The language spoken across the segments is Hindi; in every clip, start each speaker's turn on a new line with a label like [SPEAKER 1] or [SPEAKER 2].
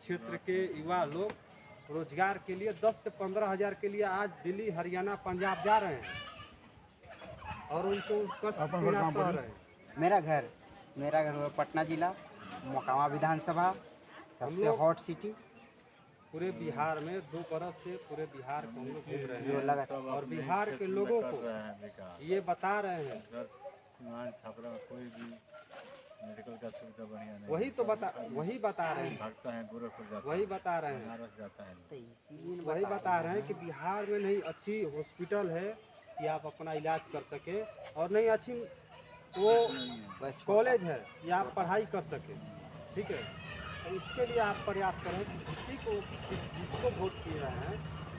[SPEAKER 1] क्षेत्र के युवा लोग रोजगार के लिए 10 से 15 हज़ार के लिए आज दिल्ली, हरियाणा, पंजाब जा रहे हैं और उनको कष्ट पीड़ा सह रहे हैं।
[SPEAKER 2] मेरा घर हुआ पटना जिला, मोकामा विधानसभा, सबसे हॉट सिटी।
[SPEAKER 1] पूरे बिहार में 2 बरस से पूरे बिहार को हम लोग घूम रहे हैं और बिहार के लोगों को ये बता रहे हैं,
[SPEAKER 3] कोई भी मेडिकल का सुविधा बढ़िया नहीं,
[SPEAKER 1] वही बता रहे हैं,
[SPEAKER 3] भागता है गोरखपुर,
[SPEAKER 1] वही बता रहे हैं,
[SPEAKER 3] बनारस जाता है,
[SPEAKER 1] वही बता रहे हैं कि बिहार में नहीं अच्छी हॉस्पिटल है कि आप अपना इलाज कर सके और नहीं अच्छी वो कॉलेज है कि आप पढ़ाई कर सके। ठीक है, तो इसके लिए आप प्रयास करें कि जिसको वोट किए रहे हैं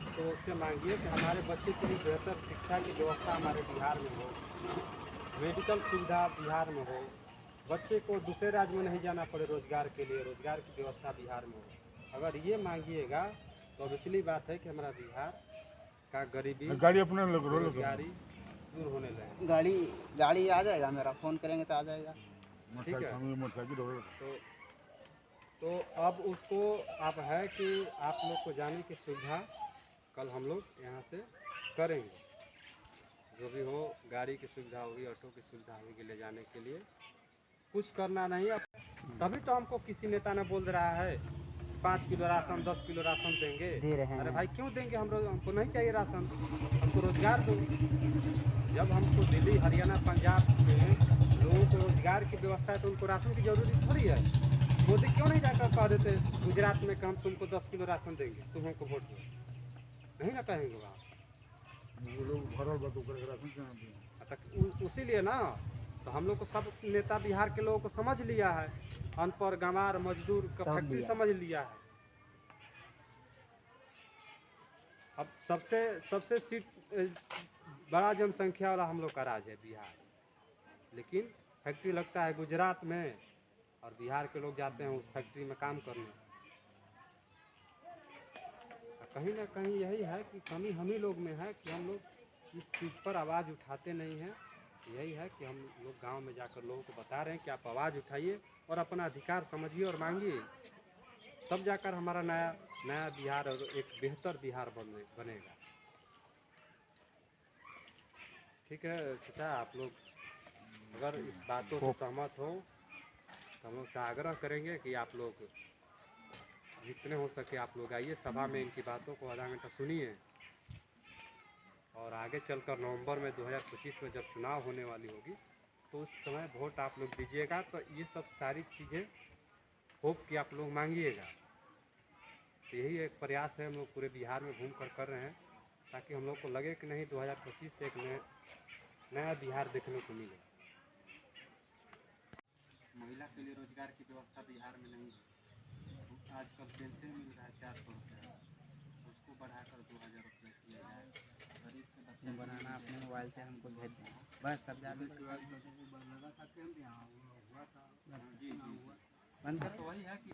[SPEAKER 1] तो उससे मांगिए कि हमारे बच्चे के लिए बेहतर शिक्षा की व्यवस्था हमारे बिहार में हो, मेडिकल सुविधा बिहार में हो, बच्चे को दूसरे राज्य में नहीं जाना पड़े रोजगार के लिए, रोजगार की व्यवस्था बिहार में हो। अगर ये मांगिएगा तो ऑब्वियसली बात है कि हमारा बिहार का गरीबी बेरोजगारी दूर होने लगे।
[SPEAKER 2] गाड़ी आ जाएगा, मेरा फ़ोन करेंगे तो आ जाएगा।
[SPEAKER 1] ठीक है, तो अब उसको आप है कि आप लोग को जाने की सुविधा कल हम लोग यहाँ से करेंगे, जो भी हो गाड़ी की सुविधा होगी, ऑटो की सुविधा होगी ले जाने के लिए। कुछ करना नहीं अब, तभी तो हमको किसी नेता ने बोल रहा है 5 किलो राशन 10 किलो राशन देंगे।
[SPEAKER 2] दे रहे हैं।
[SPEAKER 1] अरे भाई क्यों देंगे, हमको नहीं चाहिए राशन, हमको रोजगार दो। जब हमको दिल्ली, हरियाणा, पंजाब में लोगों को रोजगार की व्यवस्था है तो उनको राशन की जरूरत थोड़ी है। मोदी क्यों नहीं जाकर कह देते गुजरात में कि हम तुमको 10 किलो राशन देंगे, तुम हमको वोट दो, नहीं ना कहेंगे वहाँ। उसीलिए ना, तो हम लोग को सब नेता बिहार के लोगों को समझ लिया है, अनपढ़ गंवार मजदूर का फैक्ट्री समझ लिया है। अब सबसे सीट बड़ा जनसंख्या वाला हम लोग का राज्य है बिहार, लेकिन फैक्ट्री लगता है गुजरात में और बिहार के लोग जाते हैं उस फैक्ट्री में काम करने। कहीं ना कहीं यही है कि कमी हम ही लोग में है कि हम लोग इस चीज़ पर आवाज़ उठाते नहीं हैं। यही है कि हम लोग गांव में जाकर लोगों को बता रहे हैं कि आप आवाज़ उठाइए और अपना अधिकार समझिए और मांगिए, तब जाकर हमारा नया बिहार और एक बेहतर बिहार बनेगा। ठीक है चाचा, आप लोग अगर इस बातों से सहमत हो तो हम लोग से आग्रह करेंगे कि आप लोग जितने हो सके आप लोग आइए सभा में, इनकी बातों को आधा घंटा सुनिए और आगे चलकर नवंबर में 2025 में जब चुनाव होने वाली होगी तो उस समय वोट आप लोग दीजिएगा। तो ये सब सारी चीज़ें होप कि आप लोग मांगिएगा। तो यही एक प्रयास है हम लोग पूरे बिहार में घूम कर रहे हैं, ताकि हम लोग को लगे कि नहीं 2025 से एक नया बिहार देखने को मिले। महिला के लिए रोजगार की व्यवस्था बिहार में नहीं है। आजकल पेंशन मिल रहा है 400 रुपया, उसको बढ़ाकर 2000 रुपये किया जाए। गरीब के बच्चे
[SPEAKER 2] बनाना अपने मोबाइल से हमको भेज दें, बस सब जाने
[SPEAKER 1] जी बंद कर। तो वही है कि